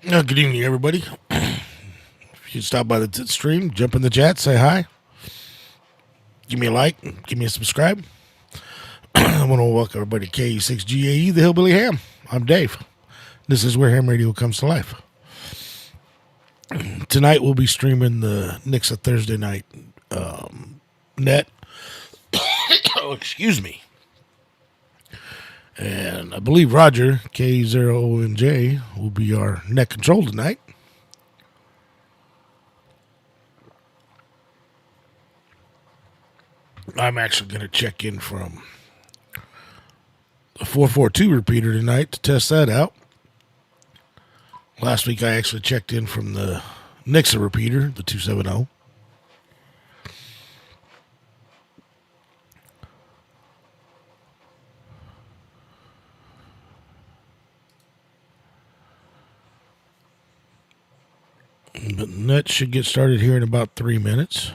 Good evening, everybody. If you stop by the stream, jump in the chat, say hi, give me a like, give me a subscribe. I want to welcome everybody to KU6GAE, the Hillbilly Ham. I'm Dave. This is where ham radio comes to life. Tonight we'll be streaming the Nixa Thursday night net. Oh, excuse me. And I believe Roger, K0ONJ, will be our net control tonight. I'm actually going to check in from the 442 repeater tonight to test that out. Last week I actually checked in from the Nixa repeater, the 270. But net should get started here in about 3 minutes.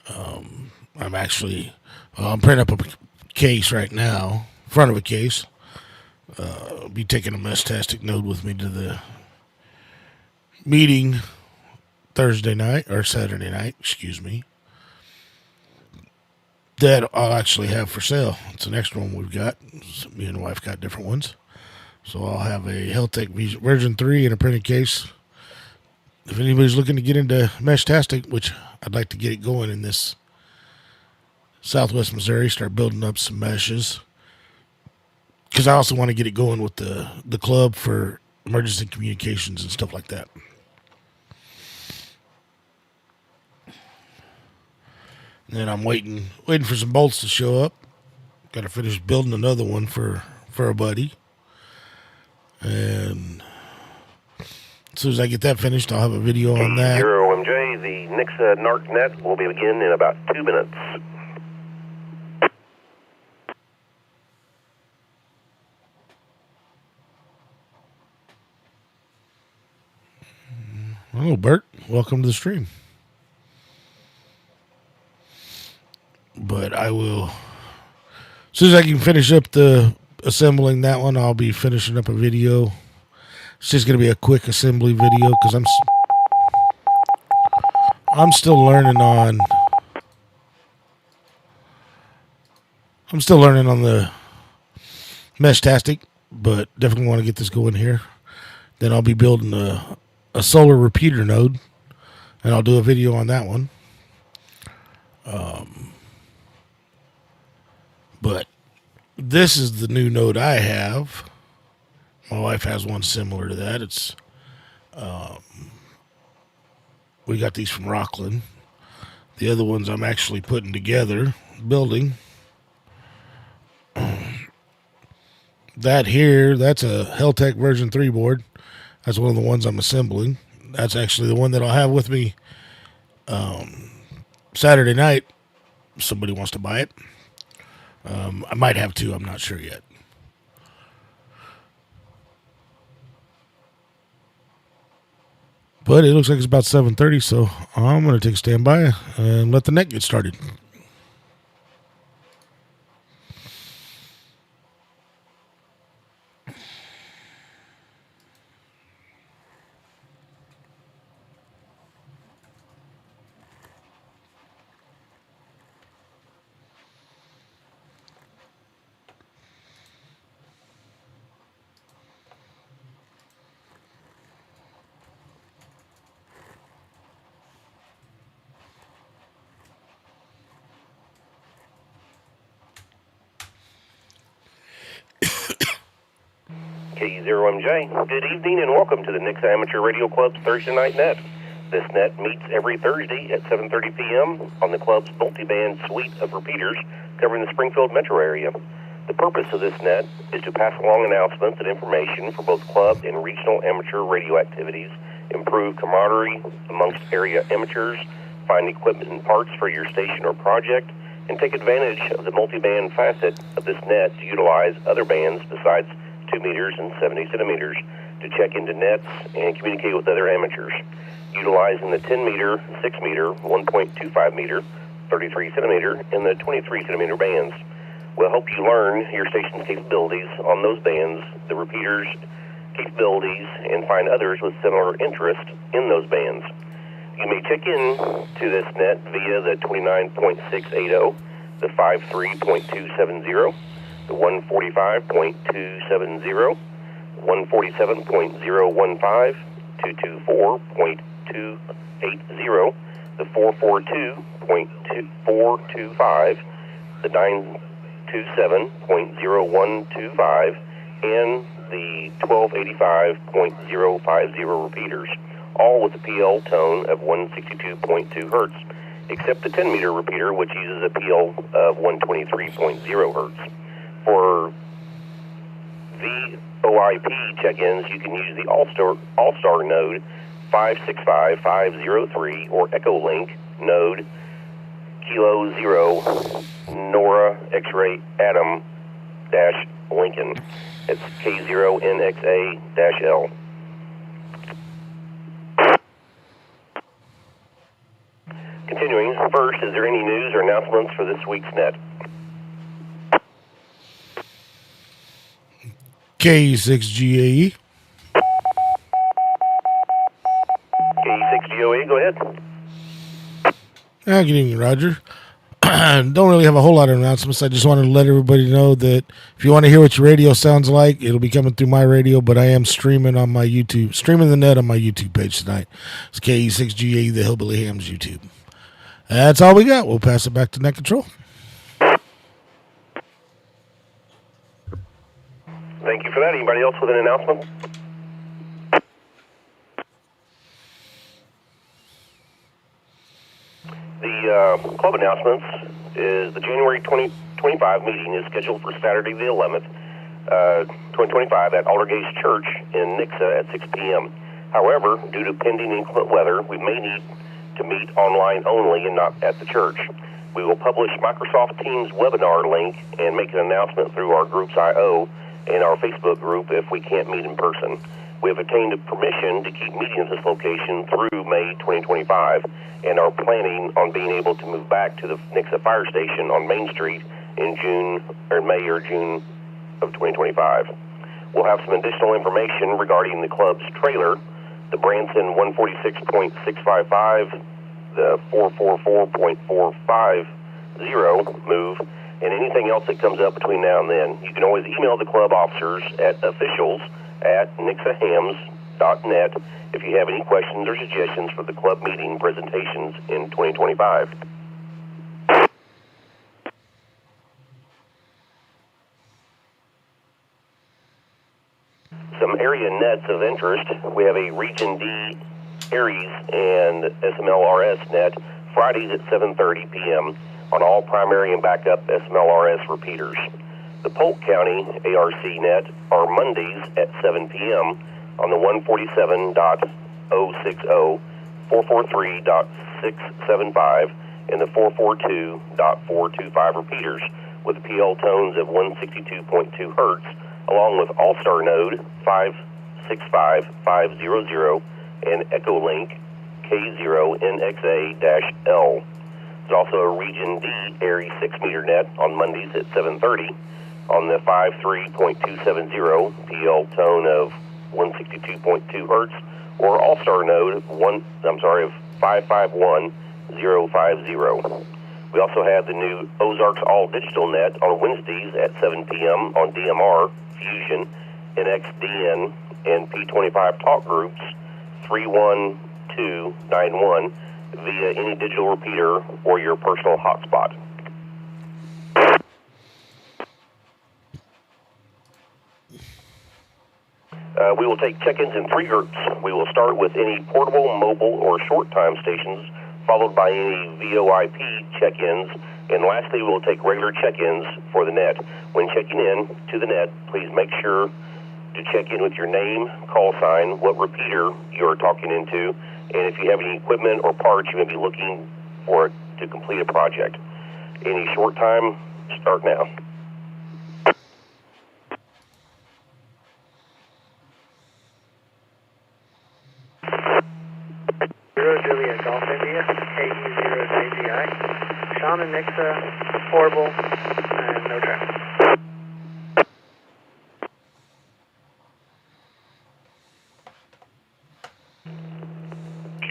I'm printing up a case right now, front of a case. I'll be taking a Mestastic node with me to the meeting Thursday night, or Saturday night, excuse me. That I'll actually have for sale. It's an extra one we've got. Me and the wife got different ones. So I'll have a Heltec version 3 in a printed case. If anybody's looking to get into Mestastic, which I'd like to get it going in this Southwest Missouri, start building up some meshes. Because I also want to get it going with the club for emergency communications and stuff like that. And then I'm waiting for some bolts to show up. Got to finish building another one for a buddy. And as soon as I get that finished, I'll have a video on that. K0MJ, the Nixa NARC net will begin in about 2 minutes. Hello, Bert. Welcome to the stream. But I will, as soon as I can finish up the assembling that one, I'll be finishing up a video. It's just going to be a quick assembly video because I'm still learning on the Mestastic, but definitely want to get this going here. Then I'll be building a solar repeater node, and I'll do a video on that one. But this is the new node I have. My wife has one similar to that. It's we got these from Rockland. The other ones I'm actually putting together, building. That here, that's a Heltec version 3 board. That's one of the ones I'm assembling. That's actually the one that I'll have with me Saturday night. If somebody wants to buy it. I might have two. I'm not sure yet. But it looks like it's about 7:30, so I'm going to take a standby and let the net get started. K0MJ, good evening and welcome to the Nixa Amateur Radio Club's Thursday Night Net. This net meets every Thursday at 7:30 p.m. on the club's multi-band suite of repeaters covering the Springfield metro area. The purpose of this net is to pass along announcements and information for both club and regional amateur radio activities, improve camaraderie amongst area amateurs, find equipment and parts for your station or project, and take advantage of the multi-band facet of this net to utilize other bands besides 2 meters and 70 centimeters to check into nets and communicate with other amateurs. Utilizing the 10 meter, 6 meter, 1.25 meter, 33 centimeter, and the 23 centimeter bands. We'll help you learn your station's capabilities on those bands, the repeaters capabilities and find others with similar interest in those bands. You may check in to this net via the 29.680, the 53.270, the 145.270, 147.015, 224.280, the 442.425, the 927.0125, and the 1285.050 repeaters, all with a PL tone of 162.2 hertz, except the 10-meter repeater, which uses a PL of 123.0 hertz. For VoIP check-ins, you can use the All-Star node 565503 or Echolink node Kilo 0 Nora X-Ray Adam Lincoln. It's K0NXA-L. Continuing, first, is there any news or announcements for this week's net? K6GAE. K6GOE, go ahead. Good evening, Roger. Don't really have a whole lot of announcements. I just wanted to let everybody know that if you want to hear what your radio sounds like, it'll be coming through my radio, but I am streaming on my YouTube, streaming the net on my YouTube page tonight. It's KE6GAE, the Hillbilly Hams YouTube. That's all we got. We'll pass it back to Net Control. Thank you for that. Anybody else with an announcement? The club announcements is the January 2025 meeting is scheduled for Saturday the 11th, 2025 at Aldergate Church in Nixa at 6 p.m. However, due to pending inclement weather, we may need to meet online only and not at the church. We will publish Microsoft Teams webinar link and make an announcement through our group's I.O. and our Facebook group if we can't meet in person. We have obtained permission to keep meeting at this location through May 2025 and are planning on being able to move back to the Nixa Fire Station on Main Street in May or June of 2025. We'll have some additional information regarding the club's trailer, the Branson 146.655, the 444.450 move, and anything else that comes up between now and then. You can always email the club officers at officials@nixahams.net if you have any questions or suggestions for the club meeting presentations in 2025. Some area nets of interest. We have a Region D Aries and SMLRS net Fridays at 7:30 p.m. on all primary and backup SMLRS repeaters. The Polk County ARC net are Mondays at 7 p.m. on the 147.060, 443.675, and the 442.425 repeaters with PL tones of 162.2 hertz, along with All-Star node 565500 and Echolink K0NXA-L. There's also a Region D Aries 6-meter net on Mondays at 7:30 on the 53.270 PL tone of 162.2 hertz or All-Star node of 551050. We also have the new Ozarks All Digital net on Wednesdays at 7 p.m. on DMR, Fusion, NXDN, and P25 talk groups 31291 via any digital repeater or your personal hotspot. We will take check-ins in 3 groups. We will start with any portable, mobile, or short-time stations, followed by any VoIP check-ins, and lastly, we will take regular check-ins for the net. When checking in to the net, please make sure to check in with your name, call sign, what repeater you are talking into, and if you have any equipment or parts you may be looking for to complete a project. Any short time, start now. Juliet Golf India, KE0JGI, Sean and Nixa, portable, and no traffic.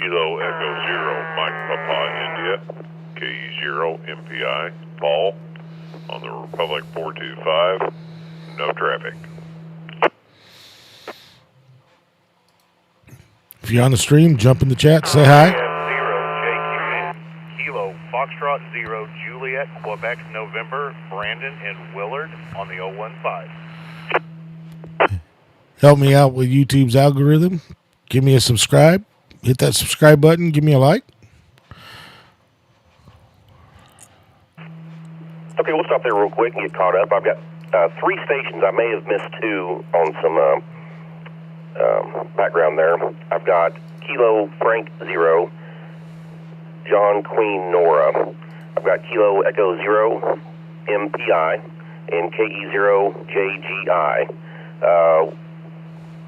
Kilo Echo Zero, Mike Papa India, KE0 MPI, Paul, on the Republic 425, no traffic. If you're on the stream, jump in the chat, say hi. Zero JQN, Kilo Foxtrot 0 Juliet, Quebec, November, Brandon and Willard on the 015. Help me out with YouTube's algorithm. Give me a subscribe. Hit that subscribe button. Give me a like. Okay, we'll stop there real quick and get caught up. I've got 3 stations. I may have missed 2 on some background there. I've got Kilo Frank 0, John Queen Nora. I've got Kilo Echo 0 MPI and KE0 JGI.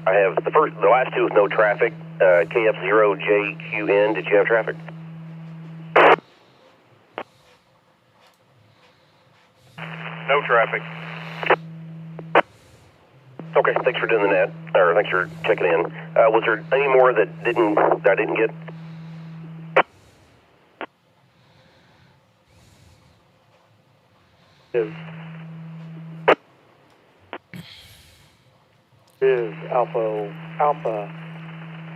I have the last 2 with no traffic. KF0 JQN. Did you have traffic? No traffic. Okay, thanks for doing the net, or thanks for checking in. Was there any more that I didn't get? Is Alpha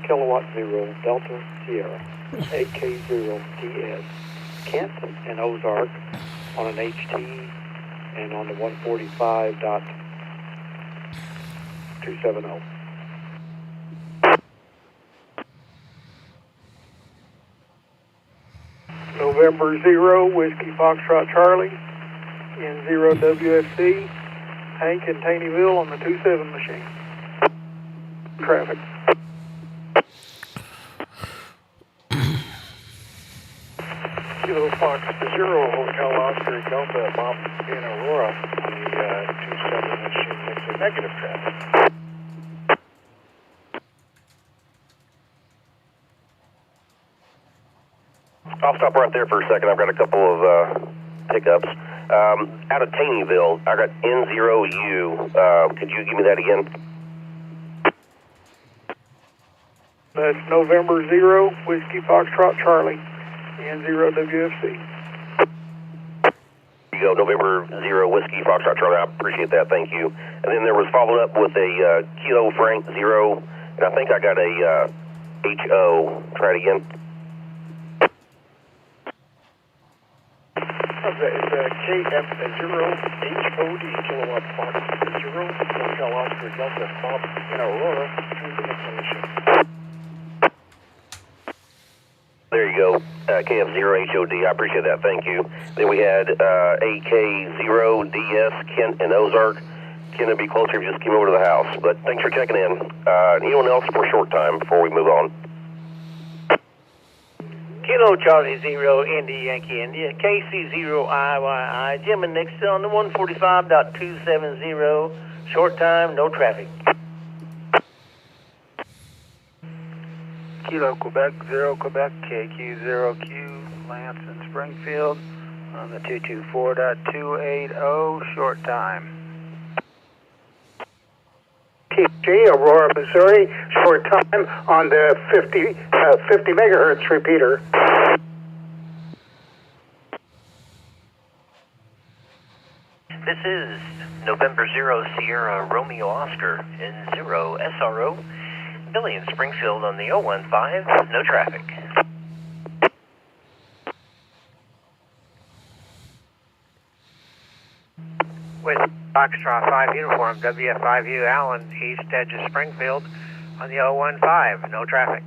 Kilowatt 0 Delta Sierra AK0 DS Kent and Ozark on an HT and on the 145.270. November 0 Whiskey Foxtrot Charlie N0 WFC Hank and Taneyville on the 27 machine. Traffic. Kilo Fox 0 Hotel Oscar Delta Bob in Aurora on the 27 machine. It's a negative traffic. I'll stop right there for a second. I've got a couple of pickups. Out of Taneyville, I got N0U. Could you give me that again? That's November 0 Whiskey Foxtrot Charlie N0 WFC. You go, November 0 Whiskey Foxtrot Charlie. I appreciate that. Thank you. And then there was followed up with a Kilo Frank 0, and I think I got a HO. Try it again. It's a KF0 HOD Kilowatt Fox 0 Hotel Oscar Delta Bob in Aurora to the installation. There you go, KF0 HOD. I appreciate that. Thank you. Then we had AK0 DS Kent and Ozark. Kent would be closer if you just came over to the house. But thanks for checking in. Anyone else for a short time before we move on? Kilo Charlie 0 Indy Yankee India KC0 IYI Jim and Nixa on the 145.270. Short time, no traffic. Kilo Quebec 0 Quebec KQ0Q Lance and Springfield on the 224.280. Short time. TG Aurora, Missouri, short time on the 50 megahertz repeater. This is November 0 Sierra Romeo Oscar and 0 SRO. Billy in Springfield on the 015, no traffic. With Foxtrot 5 Uniform, WF5U Allen, East Edge of Springfield on the 015, no traffic.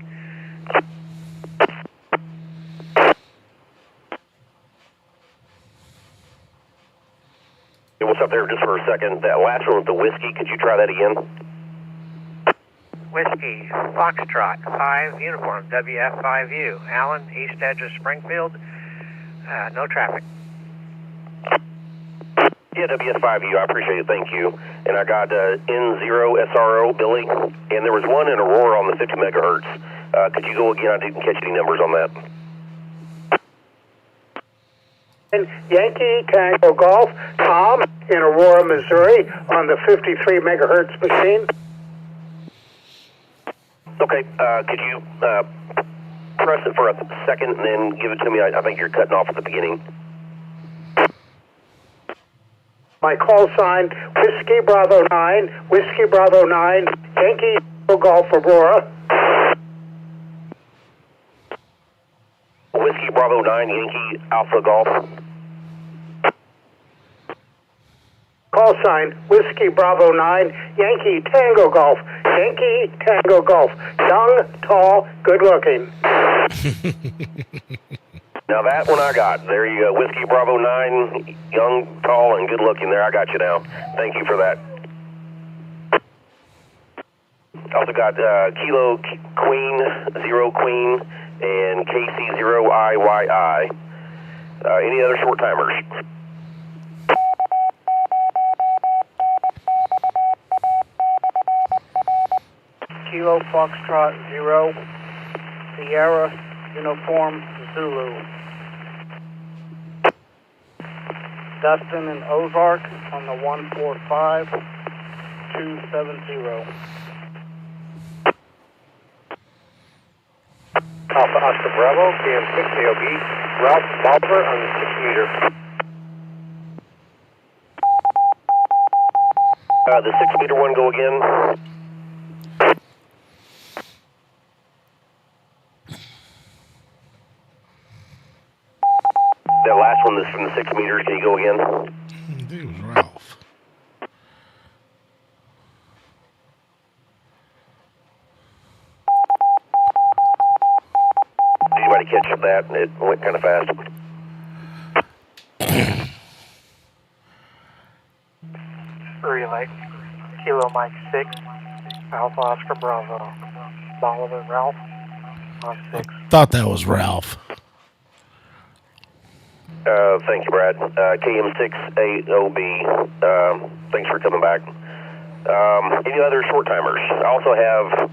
Hey, we'll stop there just for a second. That last one with the whiskey, could you try that again? Whiskey Foxtrot 5 Uniform, WF5U Allen, East Edge of Springfield, no traffic. Yeah, WS5U, I appreciate it, thank you. And I got N0 SRO, Billy, and there was one in Aurora on the 50 megahertz. Could you go again? I didn't catch any numbers on that. And Yankee Tango Golf, Tom in Aurora, Missouri on the 53 megahertz machine. Okay, could you press it for a second and then give it to me? I think you're cutting off at the beginning. My call sign, Whiskey Bravo 9, Whiskey Bravo 9, Yankee Golf Aurora. Whiskey Bravo 9, Yankee Alpha Golf. Call sign, Whiskey Bravo 9, Yankee Tango Golf. Yankee Tango Golf. Young, tall, good looking. Now that one I got. There you go. Whiskey Bravo 9, young, tall, and good looking. There, I got you now. Thank you for that. Also got Kilo Queen, Zero Queen, and KC0IYI. Any other short timers? Kilo Foxtrot 0, Sierra Uniform Zulu. Dustin and Ozark on the 145-270. Alpha Oscar Bravo, KM6 AOB, Ralph Bolivar on the 6 meter. The 6 meter one, go again. That last one is from the 6 meters. Can you go again? I think it was Ralph. Did anybody catch that? It went kind of fast. Relay. Kilo Mike 6, Alpha Oscar Bravo. Bolivar Ralph on 6. Thought that was Ralph. Thank you, Brad. KM6AOB, thanks for coming back. Any other short timers? I also have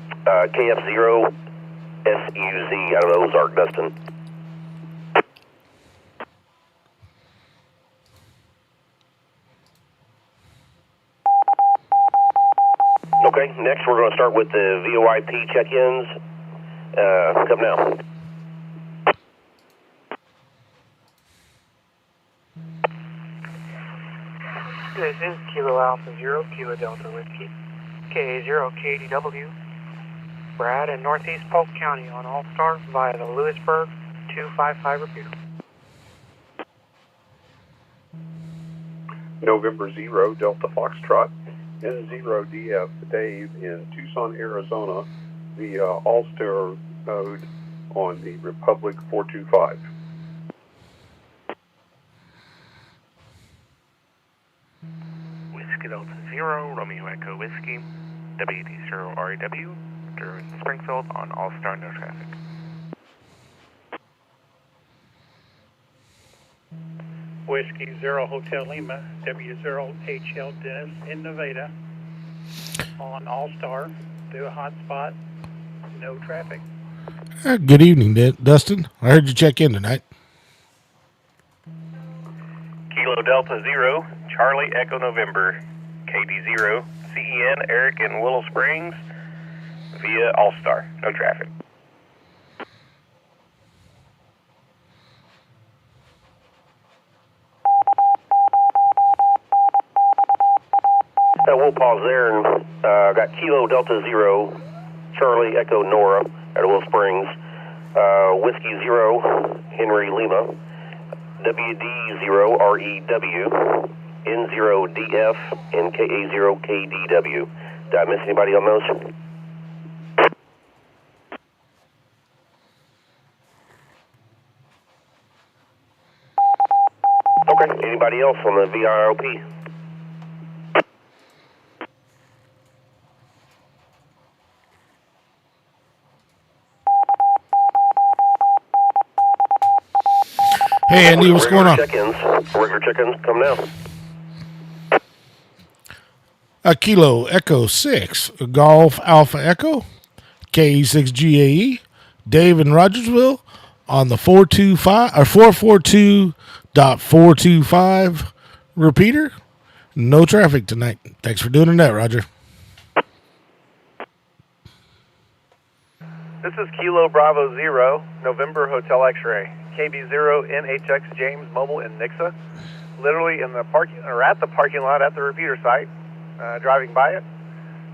KF0SUZ out of the Ozark, Dustin. Okay, next we're going to start with the VOIP check-ins. Come now. This is Kilo Alpha 0, Kilo Delta Whiskey, KA0 KDW, Brad in Northeast Polk County on All-Star via the Lewisburg 255 repeater. November 0, Delta Foxtrot, N0DF Dave in Tucson, Arizona, via All-Star mode on the Republic 425. Whiskey Delta 0, Romeo Echo Whiskey, WD0REW, during Springfield on All-Star, no traffic. Whiskey 0 Hotel Lima, W0HL Dennis in Nevada, on All-Star, through a hot spot, no traffic. Good evening, Dustin. I heard you check in tonight. Kilo Delta 0, Charlie Echo November, KD0, CEN, Eric in Willow Springs, via All-Star, no traffic. We'll pause there and got Kilo Delta 0, Charlie Echo Nora out of Willow Springs, Whiskey 0, Henry Lima, WD0 REW, N0 DF, and KA0 KDW. Did I miss anybody on those? Okay, anybody else on the VROP? Hey, Andy, what's going on? Regular check-ins, come now. Kilo Echo 6, Golf Alpha Echo, KE6GAE, Dave in Rogersville on the 425 or 442.425 repeater. No traffic tonight. Thanks for doing that, Roger. This is Kilo Bravo Zero, November Hotel X-Ray, KB0 NHX James Mobile in Nixa. Literally in the parking, or at the parking lot at the repeater site, driving by it.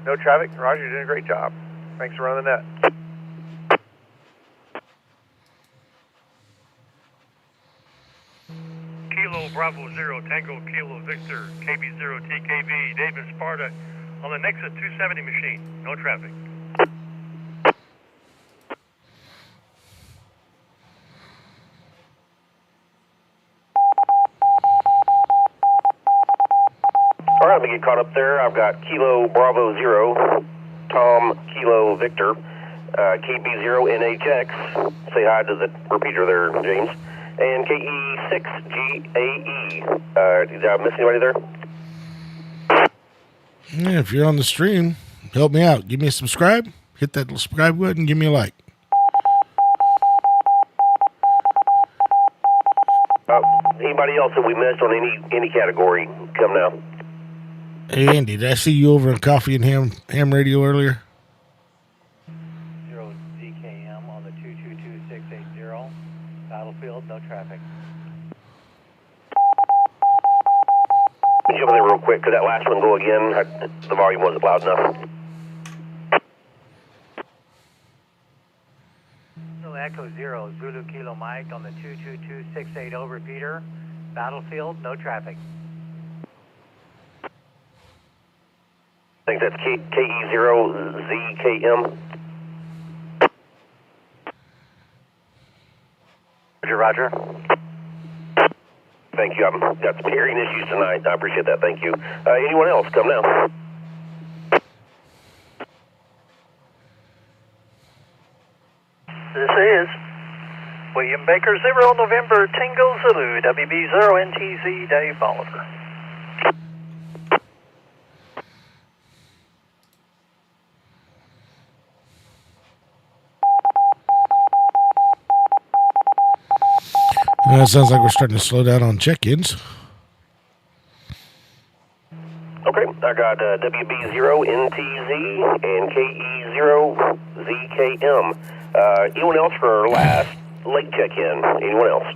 No traffic. Roger, you're doing a great job. Thanks for running the net. Kilo Bravo Zero Tango Kilo Victor KB0 TKV David Sparta on the Nixa 270 machine. No traffic. All right, let me get caught up there. I've got Kilo Bravo Zero, Tom Kilo Victor, KB0 NHX. Say hi to the repeater there, James. And KE6GAE. Did I miss anybody there? Yeah, if you're on the stream, help me out. Give me a subscribe. Hit that subscribe button. Give me a like. Anybody else that we missed on any category, come now. Hey, Andy, did I see you over in Coffee and Ham Radio earlier? 0DKM on the 222680. Battlefield, no traffic. Let me jump in there real quick. Could that last one go again? The volume wasn't loud enough. Echo Zero, Zulu Kilo Mike on the 222680 repeater. Battlefield, no traffic. I think that's KE0ZKM. Roger. Thank you. I've got some hearing issues tonight. I appreciate that. Thank you. Anyone else? Come now. This is William Baker 0 November Tango Zulu WB 0 NTZ Dave Oliver. It sounds like we're starting to slow down on check-ins. Okay, I got WB0NTZ and KE0ZKM. Anyone else for last late check-in? Anyone else?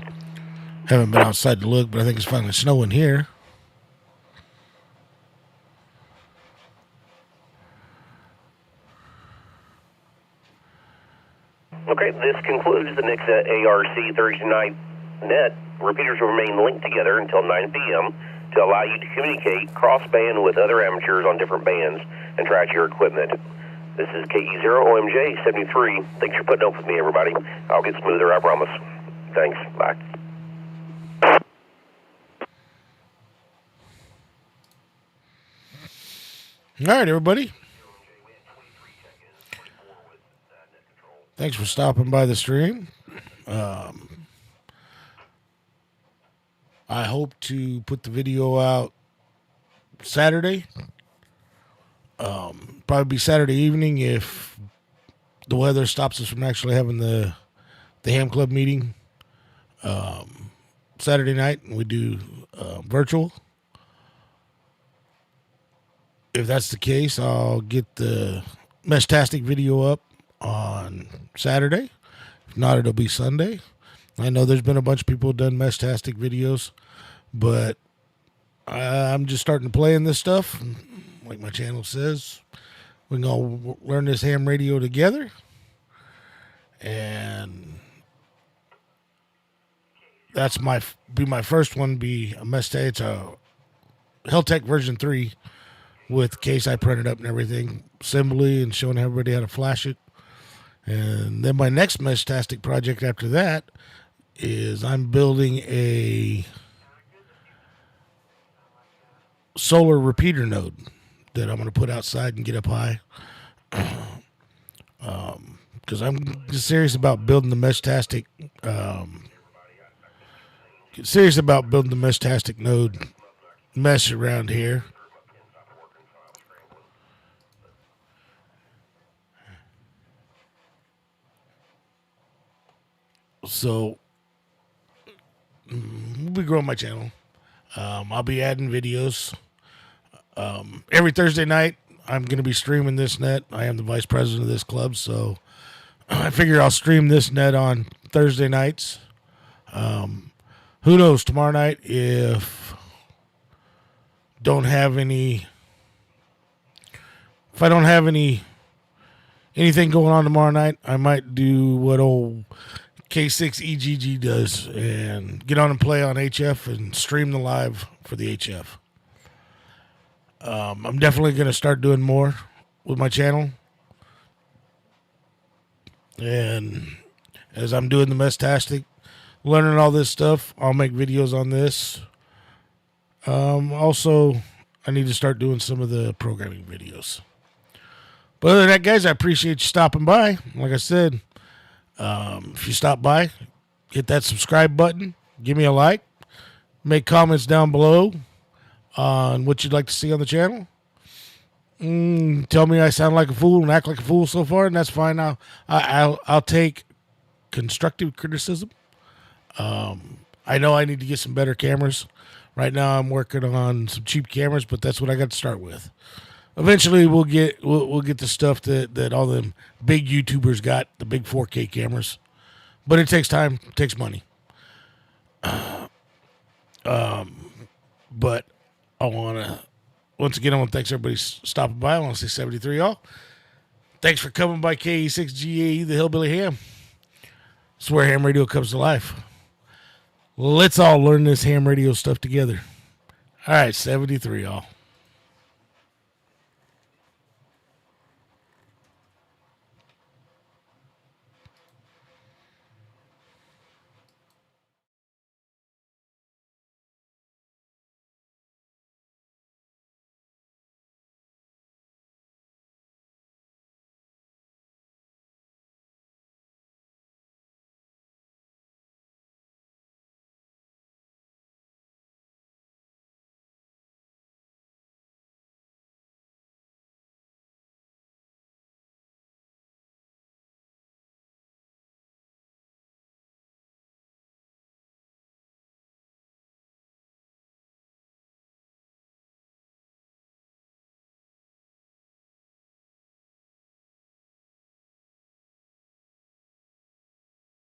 Haven't been outside to look, but I think it's finally snowing here. Okay, this concludes the Nixa ARC Thursday night net. Repeaters will remain linked together until 9 p.m. to allow you to communicate cross-band with other amateurs on different bands and track your equipment. This is KE0OMJ73. Thanks for putting up with me, everybody. I'll get smoother, I promise. Thanks. Bye. All right, everybody. Thanks for stopping by the stream. I hope to put the video out Saturday. Probably be Saturday evening if the weather stops us from actually having the ham club meeting. Saturday night, we do virtual. If that's the case, I'll get the Meshtastic video up on Saturday. If not, it'll be Sunday. I know there's been a bunch of people who've done Meshtastic videos, but I'm just starting to play in this stuff. Like my channel says, we can all learn this ham radio together. And that's my first one. Be a Meshtastic. It's a Heltec version 3 with case I printed up and everything, assembly, and showing everybody how to flash it. And then my next Meshtastic project after that is I'm building a solar repeater node that I'm going to put outside and get up high. Because I'm just serious about building the Meshtastic. Node mesh around here. So we'll be growing my channel. I'll be adding videos. Every Thursday night, I'm going to be streaming this net. I am the vice president of this club, so I figure I'll stream this net on Thursday nights. Who knows, tomorrow night, if I don't have anything going on tomorrow night, I might do what old K6EGG does and get on and play on HF and stream the live for the HF. I'm definitely going to start doing more with my channel. And as I'm doing the Mestastic, learning all this stuff, I'll make videos on this. Also, I need to start doing some of the programming videos. But other than that, guys, I appreciate you stopping by. Like I said, if you stop by, hit that subscribe button, give me a like, make comments down below on what you'd like to see on the channel. Tell me I sound like a fool and act like a fool so far, and that's fine. I'll take constructive criticism. I know I need to get some better cameras. Right now I'm working on some cheap cameras, but that's what I got to start with. Eventually we'll get the stuff that all them big YouTubers got, the big 4K cameras. But it takes time, it takes money. But once again, I want to thank everybody stopping by. I want to say 73 y'all. Thanks for coming by KE6GAE, the Hillbilly Ham. It's where ham radio comes to life. Let's all learn this ham radio stuff together. All right, 73 y'all.